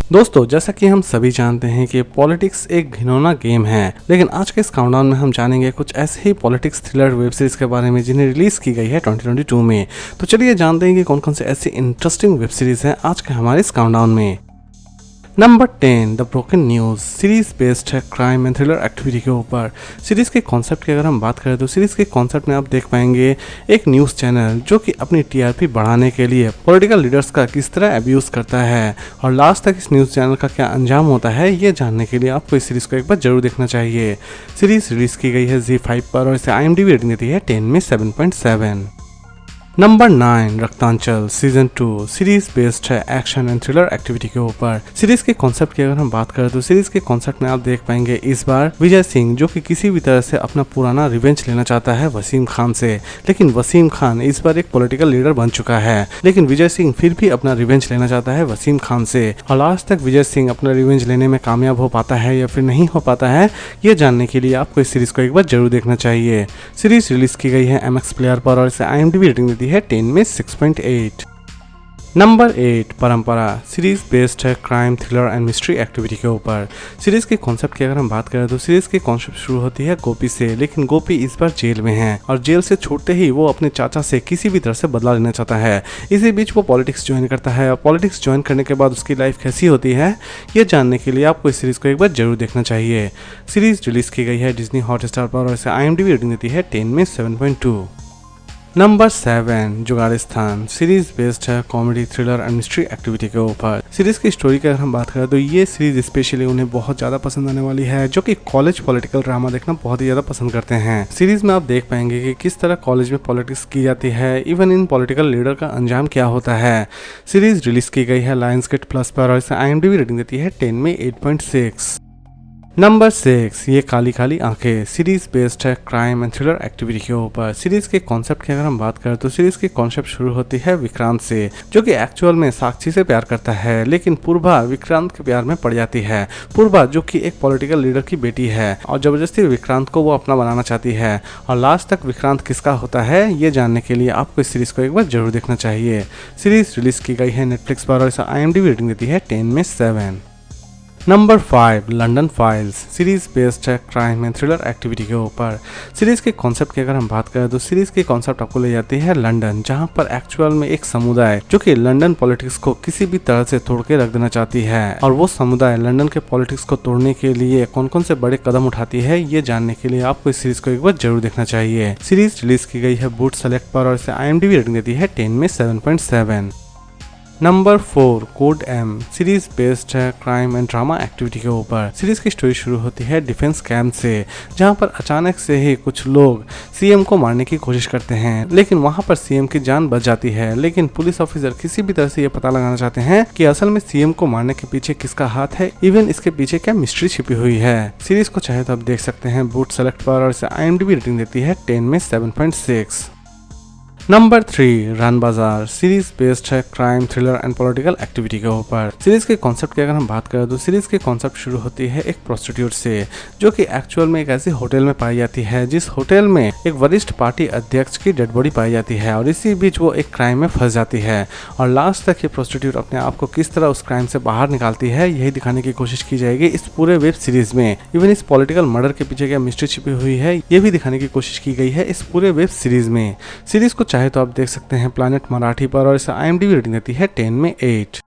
दोस्तों, जैसा कि हम सभी जानते हैं कि पॉलिटिक्स एक घिनौना गेम है, लेकिन आज के इस काउंटडाउन में हम जानेंगे कुछ ऐसे ही पॉलिटिक्स थ्रिलर वेब सीरीज के बारे में जिन्हें रिलीज की गई है 2022 में। तो चलिए जानते हैं कि कौन कौन से ऐसी इंटरेस्टिंग वेब सीरीज हैं आज के हमारे इस काउंटडाउन में। Number 10 the broken news series based है क्राइम एंड थ्रिलर एक्टिविटी के ऊपर। सीरीज के कॉन्सेप्ट की अगर हम बात करें तो सीरीज के कॉन्सेप्ट में आप देख पाएंगे एक न्यूज़ चैनल जो कि अपनी टीआरपी बढ़ाने के लिए पॉलिटिकल लीडर्स का किस तरह अब्यूज़ करता है और लास्ट तक इस न्यूज़ चैनल का क्या अंजाम होता है, ये जानने के लिए आपको इस सीरीज को एक बार जरूर देखना चाहिए। सीरीज रिलीज की गई है ZEE5 पर और इसे IMDb रेटिंग देती है 10 में 7.7। Number 9 Raktanchal season 2 series based है एक्शन एंड थ्रिलर एक्टिविटी के ऊपर। सीरीज के कॉन्सेप्ट की अगर हम बात करें तो सीरीज के कॉन्सेप्ट में आप देख पाएंगे इस बार विजय सिंह जो कि किसी भी तरह से अपना पुराना रिवेंज लेना चाहता है वसीम खान से, लेकिन वसीम खान इस बार एक पॉलिटिकल लीडर बन चुका है, लेकिन विजय सिंह फिर भी अपना रिवेंज लेना चाहता है वसीम खान से। और लास्ट तक विजय सिंह अपना रिवेंज लेने में कामयाब हो पाता है या फिर नहीं हो पाता है, ये जानने के लिए आपको इस सीरीज को एक बार जरूर देखना चाहिए। सीरीज रिलीज की गई है MX प्लेयर पर और इसे IMDb रेटिंग देती है 10 में 6.8। नंबर 8 परंपरा सीरीज बेस्ड है crime thriller and mystery activity के ऊपर। सीरीज के कॉन्सेप्ट की अगर हम बात करें तो सीरीज की कॉन्सेप्ट शुरू होती है गोपी से, लेकिन गोपी इस बार जेल में है और जेल से छूटते ही वो अपने चाचा से किसी भी तरह से बदला लेना चाहता है। इसी बीच वो पॉलिटिक्स ज्वाइन करता है और पॉलिटिक्स ज्वाइन करने के बाद उसकी लाइफ कैसी होती है, ये जानने के लिए आपको इस सीरीज को एक बार जरूर देखना चाहिए। सीरीज रिलीज की गई है डिज्नी हॉटस्टार पर और इसे IMDb रेटिंग देती है 10 में 7.2। नंबर 7 जुगारिस्तान सीरीज बेस्ड है comedy thriller and mystery activity के ऊपर। सीरीज की स्टोरी की अगर हम बात करें तो ये सीरीज स्पेशली उन्हें बहुत ज्यादा पसंद आने वाली है जो कि कॉलेज पॉलिटिकल ड्रामा देखना बहुत ही ज्यादा पसंद करते हैं। सीरीज में आप देख पाएंगे कि किस तरह कॉलेज में पॉलिटिक्स की जाती है, इवन इन पॉलिटिकल लीडर का अंजाम क्या होता है। सीरीज रिलीज की गई है लायंसगेट प्लस पर और इसे IMDb रेटिंग देती है 10 में 8.6। नंबर 6 ये काली काली आंखें सीरीज बेस्ड है क्राइम एंड थ्रिलर एक्टिविटी के ऊपर। सीरीज के कॉन्सेप्ट की अगर हम बात करें तो सीरीज के कॉन्सेप्ट शुरू होती है विक्रांत से जो कि एक्चुअल में साक्षी से प्यार करता है, लेकिन पूर्वा विक्रांत के प्यार में पड़ जाती है। पूर्वा जो कि एक पॉलिटिकल लीडर की बेटी है और जबरदस्ती विक्रांत को वो अपना बनाना चाहती है और लास्ट तक विक्रांत किसका होता है, ये जानने के लिए आपको इस सीरीज को एक बार जरूर देखना चाहिए। सीरीज रिलीज की गई है नेटफ्लिक्स पर और इसे IMDb रेटिंग देती है 10 में 7। Number 5 London files series based है क्राइम एंड थ्रिलर एक्टिविटी के ऊपर। सीरीज के कॉन्सेप्ट की अगर हम बात करें तो सीरीज के कॉन्सेप्ट आपको ले जाती है लंदन, जहां पर एक्चुअल में एक समुदाय जो कि लंदन पॉलिटिक्स को किसी भी तरह से तोड़ के रख देना चाहती है और वो समुदाय लंदन के पॉलिटिक्स को तोड़ने के लिए कौन कौन से बड़े कदम उठाती है, ये जानने के लिए आपको इस सीरीज को एक बार जरूर देखना चाहिए। सीरीज रिलीज की गई है बूट सेलेक्ट पर और इसे IMDb रेटिंग देती है 10 में 7.7। Number 4 code M series based है क्राइम एंड ड्रामा एक्टिविटी के ऊपर। सीरीज की स्टोरी शुरू होती है डिफेंस कैंप से, जहां पर अचानक से ही कुछ लोग CM को मारने की कोशिश करते हैं, लेकिन वहां पर CM की जान बच जाती है। लेकिन पुलिस ऑफिसर किसी भी तरह से ये पता लगाना चाहते हैं कि असल में CM को मारने के पीछे किसका हाथ है, इवन इसके पीछे क्या मिस्ट्री छिपी हुई है। सीरीज को चाहे तो आप देख सकते हैं बूट सेलेक्ट पर और इसे IMDb रेटिंग देती है 10 में 7.6। नंबर 3 रन बाजार सीरीज बेस्ड है crime thriller and political activity के ऊपर। सीरीज के कॉन्सेप्ट की अगर हम बात करें तो सीरीज के कॉन्सेप्ट शुरू होती है एक प्रोस्टिट्यूट से जो कि एक्चुअल में एक ऐसी होटल में पाई जाती है जिस होटल में एक वरिष्ठ पार्टी अध्यक्ष की डेड बॉडी पाई जाती है और इसी बीच वो एक क्राइम में फंस जाती है और लास्ट तक ये प्रोस्टिट्यूट अपने आप को किस तरह उस क्राइम से बाहर निकालती है, यही दिखाने की कोशिश की जाएगी इस पूरे वेब सीरीज में। इवन इस पॉलिटिकल मर्डर के पीछे क्या मिस्ट्री छिपी हुई है, ये भी दिखाने की कोशिश की गई है इस पूरे वेब सीरीज में। सीरीज को चाहे तो आप देख सकते हैं प्लैनेट मराठी पर और इसे IMDb रेटिंग देती है 10 में 8।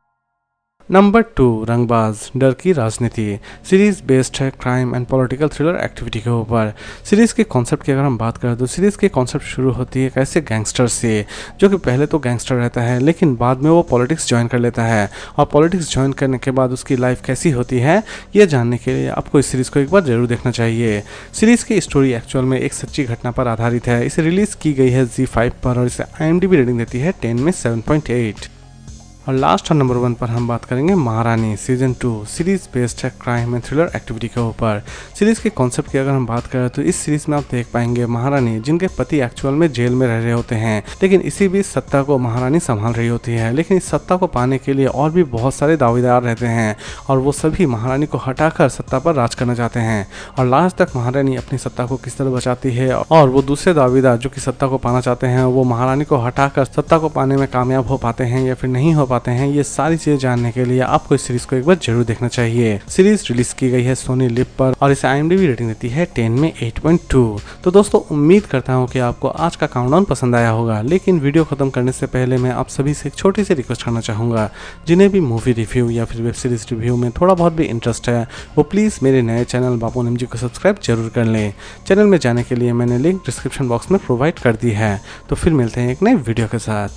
नंबर 2 रंगबाज डर की राजनीति सीरीज बेस्ड है crime and political thriller activity के ऊपर। सीरीज के कॉन्सेप्ट की अगर हम बात करें तो सीरीज के कॉन्सेप्ट शुरू होती है एक ऐसे गैंगस्टर से जो कि पहले तो गैंगस्टर रहता है, लेकिन बाद में वो पॉलिटिक्स ज्वाइन कर लेता है और पॉलिटिक्स ज्वाइन करने के बाद उसकी लाइफ कैसी होती है, ये जानने के लिए आपको इस सीरीज को एक बार जरूर देखना चाहिए। सीरीज की स्टोरी एक्चुअल में एक सच्ची घटना पर आधारित है। इसे रिलीज की गई है ZEE5 पर और इसे IMDb रेटिंग देती है 10 में 7.8। और लास्ट और नंबर 1 पर हम बात करेंगे महारानी सीजन 2 सीरीज बेस्ड है क्राइम एंड थ्रिलर एक्टिविटी के ऊपर। सीरीज के कॉन्सेप्ट की अगर हम बात करें तो इस सीरीज में आप देख पाएंगे महारानी जिनके पति एक्चुअल में जेल में रह रहे होते हैं, लेकिन इसी बीच सत्ता को महारानी संभाल रही होती है। लेकिन इस सत्ता को पाने के लिए और भी बहुत सारे दावेदार रहते हैं और वो सभी महारानी को हटाकर सत्ता पर राज करना चाहते हैं और लास्ट तक महारानी अपनी सत्ता को किस तरह बचाती है और वो दूसरे दावेदार जो कि सत्ता को पाना चाहते हैं वो महारानी को हटाकर सत्ता को पाने में कामयाब हो पाते हैं या फिर नहीं हो पाते पाते हैं, ये सारी चीजें जानने के लिए आपको इस सीरीज को एक बार जरूर देखना चाहिए। सीरीज रिलीज की गई है सोनी लिव पर और इसे IMDb रेटिंग देती है 10 में 8.2। तो दोस्तों उम्मीद करता हूँ कि आपको आज का काउंटडाउन पसंद आया होगा, लेकिन वीडियो खत्म करने से पहले मैं आप सभी से एक छोटी सी रिक्वेस्ट करना चाहूँगा। जिन्हें भी मूवी रिव्यू या फिर वेब सीरीज रिव्यू में थोड़ा बहुत भी इंटरेस्ट है, वो प्लीज़ मेरे नए चैनल बापू नेम जी को सब्सक्राइब जरूर कर लें। चैनल में जाने के लिए मैंने लिंक डिस्क्रिप्शन बॉक्स में प्रोवाइड कर दी है। तो फिर मिलते हैं एक नए वीडियो के साथ।